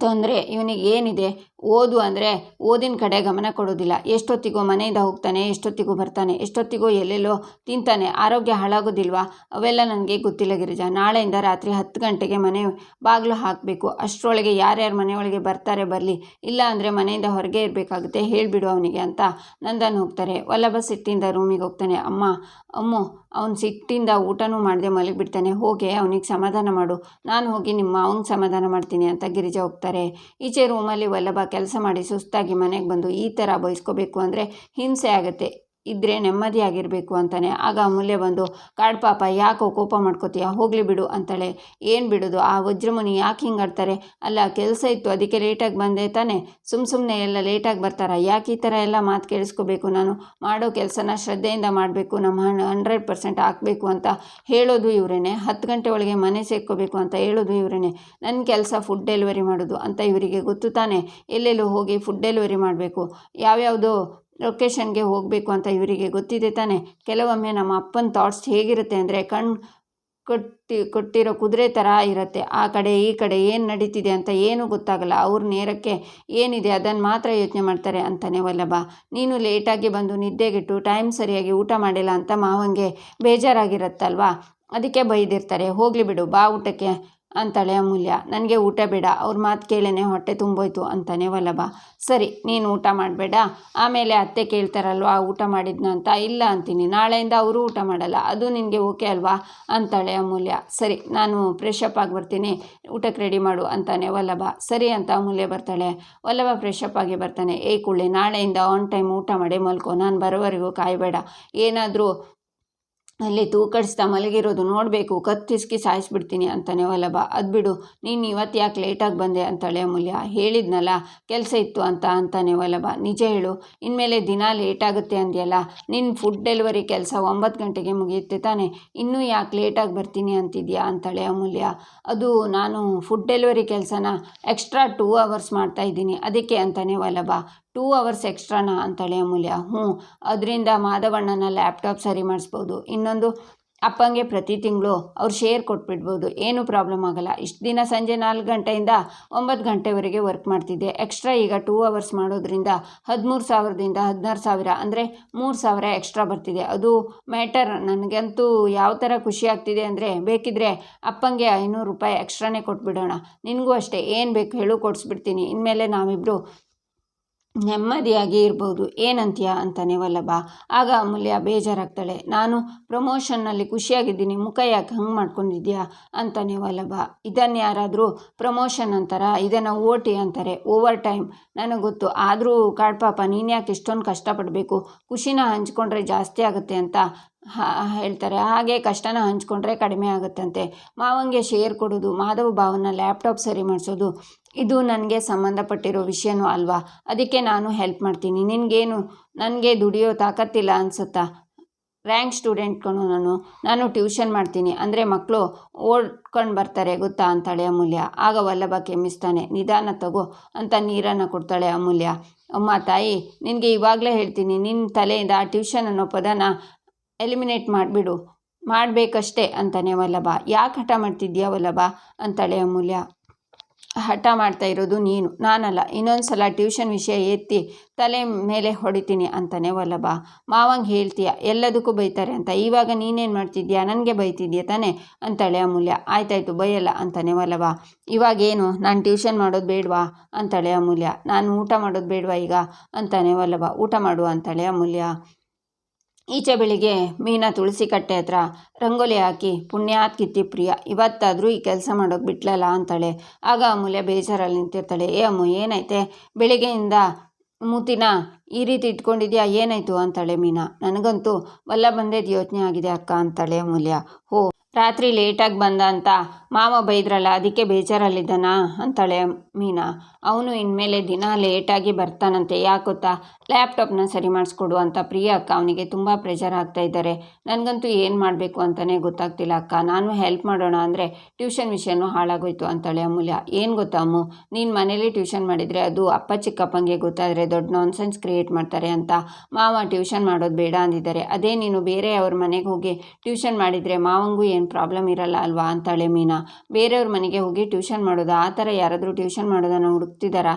ತೊಂದರೆ ಇವನಿಗೆ ಏನಿದೆ? ಓದು ಅಂದರೆ ಓದಿನ ಕಡೆ ಗಮನ ಕೊಡೋದಿಲ್ಲ. ಎಷ್ಟೊತ್ತಿಗೋ ಮನೆಯಿಂದ ಹೋಗ್ತಾನೆ, ಎಷ್ಟೊತ್ತಿಗೂ ಬರ್ತಾನೆ, ಎಷ್ಟೊತ್ತಿಗೋ ಎಲ್ಲೆಲ್ಲೋ ತಿಂತಾನೆ. ಆರೋಗ್ಯ ಹಾಳಾಗೋದಿಲ್ವಾ? ಅವೆಲ್ಲ ನನಗೆ ಗೊತ್ತಿಲ್ಲ ಗಿರಿಜಾ. ನಾಳೆಯಿಂದ ರಾತ್ರಿ 10 ಗಂಟೆಗೆ ಮನೆ ಬಾಗಿಲು ಹಾಕಬೇಕು. ಅಷ್ಟರೊಳಗೆ ಯಾರ್ಯಾರು ಮನೆಯೊಳಗೆ ಬರ್ತಾರೆ ಬರಲಿ, ಇಲ್ಲ ಅಂದರೆ ಮನೆಯಿಂದ ಹೊರಗೆ ಇರಬೇಕಾಗುತ್ತೆ, ಹೇಳಿಬಿಡು ಅವನಿಗೆ ಅಂತ ನಂದನ್ ಹೋಗ್ತಾರೆ. ವಲ್ಲಭ ಸಿಟ್ಟಿಂದ ರೂಮಿಗೆ ಹೋಗ್ತಾನೆ. ಅಮ್ಮು ಅವ್ನು ಸಿಟ್ಟಿಂದ ಊಟನೂ ಮಾಡದೆ ಮಲಗಿಬಿಡ್ತಾನೆ. ಹೋಗಿ ಅವನಿಗೆ ಸಮಾಧಾನ ಮಾಡು, ನಾನು ಹೋಗಿ ನಿಮ್ಮ ಅವನಿಗೆ ಸಮಾಧಾನ ಮಾಡ್ತೀನಿ ಅಂತ ಗಿರಿಜಾ ಹೋಗ್ತಾರೆ. ಈಚೆ ರೂಮಲ್ಲಿ ವಲ್ಲಭ ಕೆಲಸ ಮಾಡಿ ಸುಸ್ತಾಗಿ ಮನೆಗೆ ಬಂದು ಈ ಥರ ಬಯಸ್ಕೋಬೇಕು ಅಂದರೆ ಹಿಂಸೆ ಆಗುತ್ತೆ, ಇದ್ದರೆ ನೆಮ್ಮದಿಯಾಗಿರಬೇಕು ಅಂತಾನೆ. ಆಗ ಅಮೂಲ್ಯ ಬಂದು, ಕಾಡ್ಪಾಪ ಯಾಕೋ ಕೋಪ ಮಾಡ್ಕೋತೀಯ, ಹೋಗಲಿ ಬಿಡು ಅಂತಾಳೆ. ಏನು ಬಿಡೋದು, ಆ ವಜ್ರಮುನಿ ಯಾಕೆ ಹಿಂಗೆ ಆಡ್ತಾರೆ? ಅಲ್ಲ, ಕೆಲಸ ಇತ್ತು ಅದಕ್ಕೆ ಲೇಟಾಗಿ ಬಂದೆ ತಾನೆ, ಸುಮ್ಮನೆ ಎಲ್ಲ ಲೇಟಾಗಿ ಬರ್ತಾರ? ಯಾಕೆ ಈ ಥರ ಎಲ್ಲ ಮಾತು ಕೇಳಿಸ್ಕೋಬೇಕು? ನಾನು ಮಾಡೋ ಕೆಲಸನ ಶ್ರದ್ಧೆಯಿಂದ ಮಾಡಬೇಕು, ನಮ್ಮ 100% ಹಾಕಬೇಕು ಅಂತ ಹೇಳೋದು ಇವರೇನೆ. 10 ಗಂಟೆ ಒಳಗೆ ಮನೆ ಸೇರ್ಕೋಬೇಕು ಅಂತ ಹೇಳೋದು ಇವರೇನೆ. ನನ್ನ ಕೆಲಸ ಫುಡ್ ಡೆಲಿವರಿ ಮಾಡೋದು ಅಂತ ಇವರಿಗೆ ಗೊತ್ತು ತಾನೆ. ಎಲ್ಲೆಲ್ಲೂ ಹೋಗಿ ಫುಡ್ ಡೆಲಿವರಿ ಮಾಡಬೇಕು, ಯಾವ್ಯಾವುದೋ ಲೊಕೇಶನ್ಗೆ ಹೋಗಬೇಕು ಅಂತ ಇವರಿಗೆ ಗೊತ್ತಿದೆ ತಾನೆ. ಕೆಲವೊಮ್ಮೆ ನಮ್ಮ ಅಪ್ಪನ ಥಾಟ್ಸ್ ಹೇಗಿರುತ್ತೆ ಅಂದರೆ ಕಣ್ಣು ಕೊಟ್ಟಿರೋ ಕುದುರೆ ಥರ ಇರುತ್ತೆ. ಆ ಕಡೆ ಈ ಕಡೆ ಏನು ನಡೀತಿದೆ ಅಂತ ಏನೂ ಗೊತ್ತಾಗಲ್ಲ. ಅವ್ರ ನೇರಕ್ಕೆ ಏನಿದೆ ಅದನ್ನು ಮಾತ್ರ ಯೋಚನೆ ಮಾಡ್ತಾರೆ ಅಂತಾನೆ ವಲ್ಲಭ. ನೀನು ಲೇಟಾಗಿ ಬಂದು ನಿದ್ದೆಗೆಟ್ಟು ಟೈಮ್ ಸರಿಯಾಗಿ ಊಟ ಮಾಡಿಲ್ಲ ಅಂತ ಮಾವಂಗೆ ಬೇಜಾರಾಗಿರುತ್ತಲ್ವಾ, ಅದಕ್ಕೆ ಬೈದಿರ್ತಾರೆ. ಹೋಗಲಿ ಬಿಡು, ಬಾ ಊಟಕ್ಕೆ ಅಂತಾಳೆ ಅಮೂಲ್ಯ. ನನಗೆ ಊಟ ಬೇಡ, ಅವ್ರ ಮಾತು ಕೇಳೇನೆ ಹೊಟ್ಟೆ ತುಂಬೋಯ್ತು ಅಂತಾನೆ ವಲ್ಲಭ. ಸರಿ, ನೀನು ಊಟ ಮಾಡಬೇಡ, ಆಮೇಲೆ ಅತ್ತೆ ಕೇಳ್ತಾರಲ್ವಾ ಊಟ ಮಾಡಿದ್ನ ಅಂತ. ಇಲ್ಲ ಅಂತೀನಿ, ನಾಳೆಯಿಂದ ಅವರು ಊಟ ಮಾಡಲ್ಲ, ಅದು ನಿನಗೆ ಓಕೆ ಅಲ್ವಾ ಅಂತಾಳೆ ಅಮೂಲ್ಯ. ಸರಿ, ನಾನು ಫ್ರೆಶ್ ಅಪ್ ಆಗಿ ಬರ್ತೀನಿ, ಊಟಕ್ಕೆ ರೆಡಿ ಮಾಡು ಅಂತಾನೆ ವಲ್ಲಭ. ಸರಿ ಅಂತ ಅಮೂಲ್ಯ ಬರ್ತಾಳೆ. ವಲ್ಲಭ ಫ್ರೆಶ್ ಅಪ್ ಆಗಿ ಬರ್ತಾನೆ. ಕುಳ್ಳಿ, ನಾಳೆಯಿಂದ ಆನ್ ಟೈಮ್ ಊಟ ಮಾಡಿ ಮಲ್ಕೋ, ನಾನು ಬರೋವರೆಗೂ ಕಾಯಬೇಡ. ಏನಾದರೂ ಅಲ್ಲಿ ತೂಕಡಿಸ್ತಾ ಮಲಗಿರೋದು ನೋಡಬೇಕು, ಕತ್ತಿಸ್ಕಿ ಸಾಯಿಸ್ಬಿಡ್ತೀನಿ ಅಂತಾನೆ ವಲ್ಲಭ. ಅದು ಬಿಡು, ನೀನು ಇವತ್ತು ಯಾಕೆ ಲೇಟಾಗಿ ಬಂದೆ ಅಂತಾಳೆ ಅಮೂಲ್ಯ. ಹೇಳಿದ್ನಲ್ಲ ಕೆಲಸ ಇತ್ತು ಅಂತ ಅಂತಾನೆ ವಲ್ಲಭ. ನಿಜ ಹೇಳು, ಇನ್ಮೇಲೆ ದಿನ ಲೇಟಾಗುತ್ತೆ ಅಂದ್ಯಲ್ಲ, ನಿನ್ನ ಫುಡ್ ಡೆಲಿವರಿ ಕೆಲಸ 9 ಗಂಟೆಗೆ ಮುಗಿಯುತ್ತೆ ತಾನೆ, ಇನ್ನೂ ಯಾಕೆ ಲೇಟಾಗಿ ಬರ್ತೀನಿ ಅಂತಿದ್ಯಾ ಅಂತಾಳೆ ಅಮೂಲ್ಯ. ಅದು ನಾನು ಫುಡ್ ಡೆಲಿವರಿ ಕೆಲಸನ ಎಕ್ಸ್ಟ್ರಾ 2 ಅವರ್ಸ್ ಮಾಡ್ತಾಯಿದ್ದೀನಿ ಅದಕ್ಕೆ ಅಂತಾನೆ ವಲ್ಲಭ. 2 ಅವರ್ಸ್ ಎಕ್ಸ್ಟ್ರಾನಾ ಅಂತಾಳೆ ಅಮೂಲ್ಯ. ಅದರಿಂದ ಮಾಧವಣ್ಣನ ಲ್ಯಾಪ್ಟಾಪ್ ಸರಿ ಮಾಡಿಸ್ಬೋದು, ಇನ್ನೊಂದು ಅಪ್ಪಂಗೆ ಪ್ರತಿ ತಿಂಗಳು ಅವ್ರು ಶೇರ್ ಕೊಟ್ಬಿಡ್ಬೋದು, ಏನೂ ಪ್ರಾಬ್ಲಮ್ ಆಗೋಲ್ಲ. ಇಷ್ಟು ದಿನ ಸಂಜೆ 4 ಗಂಟೆಯಿಂದ 9 ಗಂಟೆವರೆಗೆ ವರ್ಕ್ ಮಾಡ್ತಿದ್ದೆ, ಎಕ್ಸ್ಟ್ರಾ ಈಗ 2 ಅವರ್ಸ್ ಮಾಡೋದ್ರಿಂದ 13,000ದಿಂದ 16,000 ಅಂದರೆ 3,000 ಎಕ್ಸ್ಟ್ರಾ ಬರ್ತಿದೆ. ಅದು ಮ್ಯಾಟರ್. ನನಗಂತೂ ಯಾವ ಥರ ಖುಷಿ ಆಗ್ತಿದೆ ಅಂದರೆ, ಬೇಕಿದ್ರೆ ಅಪ್ಪಂಗೆ 500 ರೂಪಾಯಿ ಎಕ್ಸ್ಟ್ರಾನೇ ಕೊಟ್ಬಿಡೋಣ, ನಿನಗೂ ಅಷ್ಟೇ, ಏನು ಬೇಕು ಹೇಳು ಕೊಡಿಸ್ಬಿಡ್ತೀನಿ, ಇನ್ಮೇಲೆ ನಾವಿಬ್ಬರು ನೆಮ್ಮದಿಯಾಗಿ ಇರ್ಬೋದು, ಏನಂತೀಯ ಅಂತಾನೆ ವಲ್ಲಭ. ಆಗ ಅಮೂಲ್ಯ ಬೇಜಾರಾಗ್ತಾಳೆ. ನಾನು ಪ್ರಮೋಷನ್ನಲ್ಲಿ ಖುಷಿಯಾಗಿದ್ದೀನಿ, ಮುಖ ಯಾಕೆ ಹಂಗೆ ಮಾಡ್ಕೊಂಡಿದ್ಯಾ ಅಂತಾನೆ ವಲ್ಲಭ. ಇದನ್ನು ಯಾರಾದರೂ ಪ್ರಮೋಷನ್ ಅಂತಾರ? ಇದನ್ನು OT ಅಂತಾರೆ, ಓವರ್ ಟೈಮ್. ನನಗೆ ಗೊತ್ತು, ಆದರೂ ಕಾಡ್ಪಾಪ ನೀನು ಯಾಕೆ ಇಷ್ಟೊಂದು ಕಷ್ಟಪಡಬೇಕು, ಖುಷಿನ ಹಂಚ್ಕೊಂಡ್ರೆ ಜಾಸ್ತಿ ಆಗುತ್ತೆ ಅಂತ ಹೇಳ್ತಾರೆ. ಹಾಗೆ ಕಷ್ಟನ ಹಂಚ್ಕೊಂಡ್ರೆ ಕಡಿಮೆ ಆಗುತ್ತಂತೆ. ಮಾವಂಗೆ ಶೇರ್ ಕೊಡೋದು, ಮಾಧವ ಭಾವನ ಲ್ಯಾಪ್ಟಾಪ್ ಸರಿ ಮಾಡಿಸೋದು, ಇದು ನನಗೆ ಸಂಬಂಧಪಟ್ಟಿರೋ ವಿಷಯನೂ ಅಲ್ವಾ, ಅದಕ್ಕೆ ನಾನು ಹೆಲ್ಪ್ ಮಾಡ್ತೀನಿ. ನಿನಗೇನು ನನಗೆ ದುಡಿಯೋ ತಾಕತ್ತಿಲ್ಲ ಅನಿಸುತ್ತಾ? ರ್ಯಾಂಕ್ ಸ್ಟೂಡೆಂಟ್ ಕಣು ನಾನು ಟ್ಯೂಷನ್ ಮಾಡ್ತೀನಿ ಅಂದರೆ ಮಕ್ಕಳು ಓಡ್ಕೊಂಡು ಬರ್ತಾರೆ ಗೊತ್ತಾ ಅಂತಾಳೆ ಅಮೂಲ್ಯ. ಆಗ ವಲ್ಲಭ ಕೆಮ್ಮಿಸ್ತಾನೆ. ನಿಧಾನ ತಗೋ ಅಂತ ನೀರನ್ನು ಕೊಡ್ತಾಳೆ ಅಮೂಲ್ಯ. ಅಮ್ಮ ತಾಯಿ, ನಿನಗೆ ಇವಾಗಲೇ ಹೇಳ್ತೀನಿ, ನಿನ್ನ ತಲೆಯಿಂದ ಆ ಟ್ಯೂಷನ್ ಅನ್ನೋ ಪದನ ಎಲಿಮಿನೇಟ್ ಮಾಡಿಬಿಡು, ಮಾಡಬೇಕಷ್ಟೇ ಅಂತಾನೆ ವಲ್ಲಭ. ಯಾಕೆ ಹಠ ಮಾಡ್ತಿದ್ಯಾ ವಲ್ಲಭ ಅಂತಾಳೆ ಅಮೂಲ್ಯ. ಹಠ ಮಾಡ್ತಾ ಇರೋದು ನೀನು, ನಾನಲ್ಲ. ಇನ್ನೊಂದು ಸಲ ಟ್ಯೂಷನ್ ವಿಷಯ ಎತ್ತಿ ತಲೆ ಮೇಲೆ ಹೊಡಿತೀನಿ ಅಂತಾನೆ ವಲ್ಲಭ. ಮಾವಂಗೆ ಹೇಳ್ತೀಯ ಎಲ್ಲದಕ್ಕೂ ಬೈತಾರೆ ಅಂತ, ಇವಾಗ ನೀನೇನು ಮಾಡ್ತಿದ್ಯಾ, ನನಗೆ ಬೈತಿದ್ಯಾ ತಾನೆ ಅಂತಾಳೆ ಅಮೂಲ್ಯ. ಆಯ್ತಾಯ್ತು ಬೈಯಲ್ಲ ಅಂತಾನೆ ವಲ್ಲಭ. ಇವಾಗೇನು, ನಾನು ಟ್ಯೂಷನ್ ಮಾಡೋದು ಬೇಡವಾ ಅಂತಾಳೆ ಅಮೂಲ್ಯ. ನಾನು ಊಟ ಮಾಡೋದು ಬೇಡವಾ ಈಗ ಅಂತಾನೆ ವಲ್ಲಭ. ಊಟ ಮಾಡು ಅಂತಾಳೆ ಅಮೂಲ್ಯ. ಈಚೆ ಬೆಳಿಗ್ಗೆ ಮೀನಾ ತುಳಸಿ ಕಟ್ಟೆ ಹತ್ರ ರಂಗೋಲಿ ಹಾಕಿ, ಪುಣ್ಯಾತ್ ಕಿತ್ತಿ ಪ್ರಿಯ, ಇವತ್ತಾದರೂ ಈ ಕೆಲಸ ಮಾಡೋಕೆ ಬಿಟ್ಲಲ್ಲ ಅಂತಾಳೆ. ಆಗ ಅಮೂಲ್ಯ ಬೇಜಾರಲ್ಲಿ ನಿಂತಿರ್ತಾಳೆ. ಅಮ್ಮು ಏನಾಯ್ತೆ, ಬೆಳಿಗ್ಗೆಯಿಂದ ಮೂತಿನ ಈ ರೀತಿ ಇಟ್ಕೊಂಡಿದ್ಯಾ, ಏನಾಯಿತು ಅಂತಾಳೆ ಮೀನಾ. ನನಗಂತೂ ಬಂದಿದ್ದು ಯೋಚನೆ ಆಗಿದೆ ಅಕ್ಕ ಅಂತಾಳೆ ಅಮೂಲ್ಯ. ರಾತ್ರಿ ಲೇಟಾಗಿ ಬಂದ ಅಂತ ಮಾವ ಬೈದ್ರಲ್ಲ, ಅದಕ್ಕೆ ಬೇಜಾರಲ್ಲಿದ್ದಾನ ಅಂತಾಳೆ ಮೀನಾ. ಅವನು ಇನ್ಮೇಲೆ ದಿನ ಲೇಟಾಗಿ ಬರ್ತಾನಂತೆ, ಯಾಕೆ ಗೊತ್ತಾ, ಲ್ಯಾಪ್ಟಾಪ್ನ ಸರಿ ಮಾಡಿಸ್ಕೊಡು ಅಂತ ಪ್ರಿಯಾ ಅಕ್ಕ ಅವನಿಗೆ ತುಂಬ ಪ್ರೆಷರ್ ಆಗ್ತಾ ಇದ್ದಾರೆ. ನನಗಂತೂ ಏನು ಮಾಡಬೇಕು ಅಂತಲೇ ಗೊತ್ತಾಗ್ತಿಲ್ಲ ಅಕ್ಕ, ನಾನು ಹೆಲ್ಪ್ ಮಾಡೋಣ ಅಂದರೆ ಟ್ಯೂಷನ್ ವಿಷಯನೂ ಹಾಳಾಗೋಯ್ತು ಅಂತಾಳೆ ಅಮೂಲ್ಯ. ಏನು ಗೊತ್ತಾ ಅಮ್ಮು, ನೀನು ಮನೇಲಿ ಟ್ಯೂಷನ್ ಮಾಡಿದರೆ ಅದು ಅಪ್ಪ ಚಿಕ್ಕಪ್ಪಂಗೆ ಗೊತ್ತಾದರೆ ದೊಡ್ಡ ನಾನ್ಸೆನ್ಸ್ ಕ್ರಿಯೇಟ್ ಮಾಡ್ತಾರೆ ಅಂತ ಮಾವ ಟ್ಯೂಷನ್ ಮಾಡೋದು ಬೇಡ ಅಂದಿದ್ದಾರೆ. ಅದೇ ನೀನು ಬೇರೆ ಅವ್ರ ಮನೆಗೆ ಹೋಗಿ ಟ್ಯೂಷನ್ ಮಾಡಿದರೆ ಮಾವಂಗೂ ಏನು ಪ್ರಾಬ್ಲಮ್ ಇರಲ್ಲ ಅಲ್ವಾ ಅಂತಾಳೆ ಮೀನಾ. ಬೇರೆಯವ್ರ ಮನೆಗೆ ಹೋಗಿ ಟ್ಯೂಷನ್ ಮಾಡೋದು, ಆ ಥರ ಯಾರಾದರೂ ಟ್ಯೂಷನ್ ಮಾಡೋದನ್ನು ಹುಡುಕ್ತಿದ್ದಾರಾ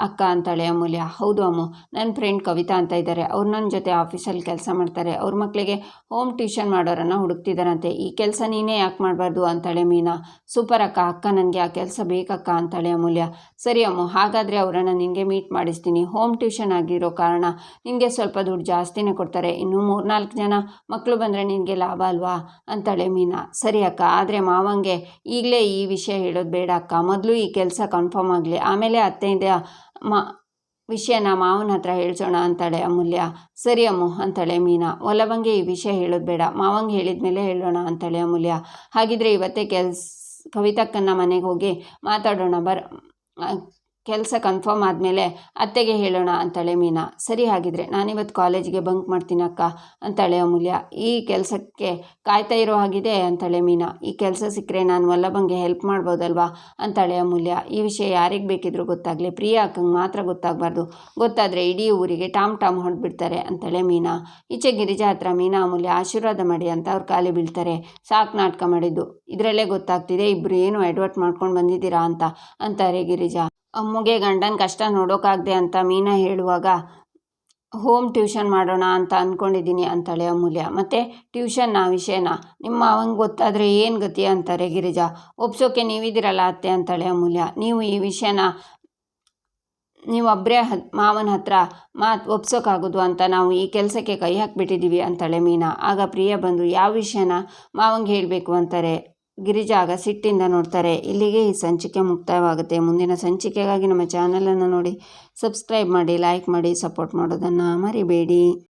ಅಕ್ಕ ಅಂತಾಳೆ ಅಮೂಲ್ಯ. ಹೌದು ಅಮ್ಮು, ನನ್ನ ಫ್ರೆಂಡ್ ಕವಿತಾ ಅಂತ ಇದ್ದಾರೆ, ಅವ್ರು ನನ್ನ ಜೊತೆ ಆಫೀಸಲ್ಲಿ ಕೆಲಸ ಮಾಡ್ತಾರೆ. ಅವ್ರ ಮಕ್ಕಳಿಗೆ ಹೋಮ್ ಟ್ಯೂಷನ್ ಮಾಡೋರನ್ನು ಹುಡುಕ್ತಿದ್ದಾರಂತೆ. ಈ ಕೆಲಸ ನೀನೇ ಯಾಕೆ ಮಾಡಬಾರ್ದು ಅಂತಾಳೆ ಮೀನಾ. ಸೂಪರ್ ಅಕ್ಕ, ನನಗೆ ಆ ಕೆಲಸ ಬೇಕಕ್ಕ ಅಂತಾಳೆ ಅಮೂಲ್ಯ. ಸರಿ ಅಮ್ಮು, ಹಾಗಾದರೆ ಅವರನ್ನು ನಿನಗೆ ಮೀಟ್ ಮಾಡಿಸ್ತೀನಿ. ಹೋಮ್ ಟ್ಯೂಷನ್ ಆಗಿರೋ ಕಾರಣ ನಿನಗೆ ಸ್ವಲ್ಪ ದುಡ್ಡು ಜಾಸ್ತಿನೇ ಕೊಡ್ತಾರೆ. ಇನ್ನು 3-4 ಜನ ಮಕ್ಕಳು ಬಂದರೆ ನಿನಗೆ ಲಾಭ ಅಲ್ವಾ ಅಂತಾಳೆ ಮೀನಾ. ಸರಿ ಅಕ್ಕ, ಆದರೆ ಮಾವಂಗೆ ಈಗಲೇ ಈ ವಿಷಯ ಹೇಳೋದು ಬೇಡ ಅಕ್ಕ. ಮೊದಲು ಈ ಕೆಲಸ ಕನ್ಫರ್ಮ್ ಆಗಲಿ, ಆಮೇಲೆ ಅತ್ತೆಯಿಂದ ವಿಷಯನ ಮಾವನ ಹತ್ರ ಹೇಳ್ಸೋಣ ಅಂತಾಳೆ ಅಮೂಲ್ಯ. ಸರಿ ಅಮ್ಮು ಅಂತಾಳೆ ಮೀನಾ. ಒಲವಂಗೆ ಈ ವಿಷಯ ಹೇಳೋದು ಬೇಡ, ಮಾವಂಗೆ ಹೇಳಿದ ಮೇಲೆ ಹೇಳೋಣ ಅಂತಾಳೆ ಅಮೂಲ್ಯ. ಹಾಗಿದ್ರೆ ಇವತ್ತೇ ಕವಿತಕ್ಕನ ಮನೆಗೆ ಹೋಗಿ ಮಾತಾಡೋಣ, ಕೆಲಸ ಕನ್ಫರ್ಮ್ ಆದಮೇಲೆ ಅತ್ತೆಗೆ ಹೇಳೋಣ ಅಂತಾಳೆ ಮೀನಾ. ಸರಿ, ಹಾಗಿದ್ರೆ ನಾನಿವತ್ತು ಕಾಲೇಜಿಗೆ ಬಂಕ್ ಮಾಡ್ತೀನಿ ಅಕ್ಕ ಅಂತಾಳೆ ಅಮೂಲ್ಯ. ಈ ಕೆಲಸಕ್ಕೆ ಕಾಯ್ತಾ ಇರೋ ಹಾಗಿದೆ ಅಂತಾಳೆ ಮೀನಾ. ಈ ಕೆಲಸ ಸಿಕ್ಕರೆ ನಾನು ವಲ್ಲಭಂಗೆ ಹೆಲ್ಪ್ ಮಾಡ್ಬೋದಲ್ವಾ ಅಂತಾಳೆ ಅಮೂಲ್ಯ. ಈ ವಿಷಯ ಯಾರಿಗೆ ಬೇಕಿದ್ರೂ ಗೊತ್ತಾಗಲಿ, ಪ್ರಿಯಾ ಅಕ್ಕಂಗೆ ಮಾತ್ರ ಗೊತ್ತಾಗಬಾರ್ದು. ಗೊತ್ತಾದರೆ ಇಡೀ ಊರಿಗೆ ಟಾಮ್ ಹೊಡೆದ್ಬಿಡ್ತಾರೆ ಅಂತಾಳೆ ಮೀನಾ. ಈಚೆ ಗಿರಿಜಾ ಹತ್ರ ಮೀನಾ ಅಮೂಲ್ಯ ಆಶೀರ್ವಾದ ಮಾಡಿ ಅಂತ ಅವ್ರ ಕಾಲಿ ಬೀಳ್ತಾರೆ. ಸಾಕು ನಾಟಕ ಮಾಡಿದ್ದು, ಇದರಲ್ಲೇ ಗೊತ್ತಾಗ್ತಿದೆ ಇಬ್ಬರು ಏನು ಎಡ್ವರ್ಟ್ ಮಾಡ್ಕೊಂಡು ಬಂದಿದ್ದೀರಾ ಅಂತಾರೆ ಗಿರಿಜಾ. ಅಮ್ಮಗೆ ಗಂಡನ ಕಷ್ಟ ನೋಡೋಕ್ಕಾಗದೆ ಅಂತ ಮೀನಾ ಹೇಳುವಾಗ ಹೋಮ್ ಟ್ಯೂಷನ್ ಮಾಡೋಣ ಅಂತ ಅಂದ್ಕೊಂಡಿದ್ದೀನಿ ಅಂತಾಳೆ ಅಮೂಲ್ಯ. ಮತ್ತು ಟ್ಯೂಷನ್ನ ವಿಷಯನ ನಿಮ್ಮ ಅವಂಗೆ ಗೊತ್ತಾದರೆ ಏನು ಗತಿ ಅಂತಾರೆ ಗಿರಿಜಾ. ಒಪ್ಸೋಕೆ ನೀವಿದ್ದೀರಲ್ಲ ಅತ್ತೆ ಅಂತಾಳೆ ಅಮೂಲ್ಯ. ನೀವು ಈ ವಿಷಯನ ನೀವೊಬ್ಬರೇ ಮಾವನ ಹತ್ರ ಒಪ್ಸೋಕ್ಕಾಗೋದು ಅಂತ ನಾವು ಈ ಕೆಲಸಕ್ಕೆ ಕೈ ಹಾಕಿಬಿಟ್ಟಿದ್ದೀವಿ ಅಂತಾಳೆ ಮೀನಾ. ಆಗ ಪ್ರಿಯ ಬಂದು ಯಾವ ವಿಷಯನ ಮಾವಂಗೆ ಹೇಳಬೇಕು ಅಂತಾರೆ. ಗಿರಿಜಾ ಆಗ ಸಿಟ್ಟಿಂದ ನೋಡ್ತಾರೆ. ಇಲ್ಲಿಗೆ ಈ ಸಂಚಿಕೆ ಮುಕ್ತಾಯವಾಗುತ್ತೆ. ಮುಂದಿನ ಸಂಚಿಕೆಗಾಗಿ ನಮ್ಮ ಚಾನಲನ್ನು ನೋಡಿ ಸಬ್ಸ್ಕ್ರೈಬ್ ಮಾಡಿ, ಲೈಕ್ ಮಾಡಿ, ಸಪೋರ್ಟ್ ಮಾಡೋದನ್ನು ಮರಿಬೇಡಿ.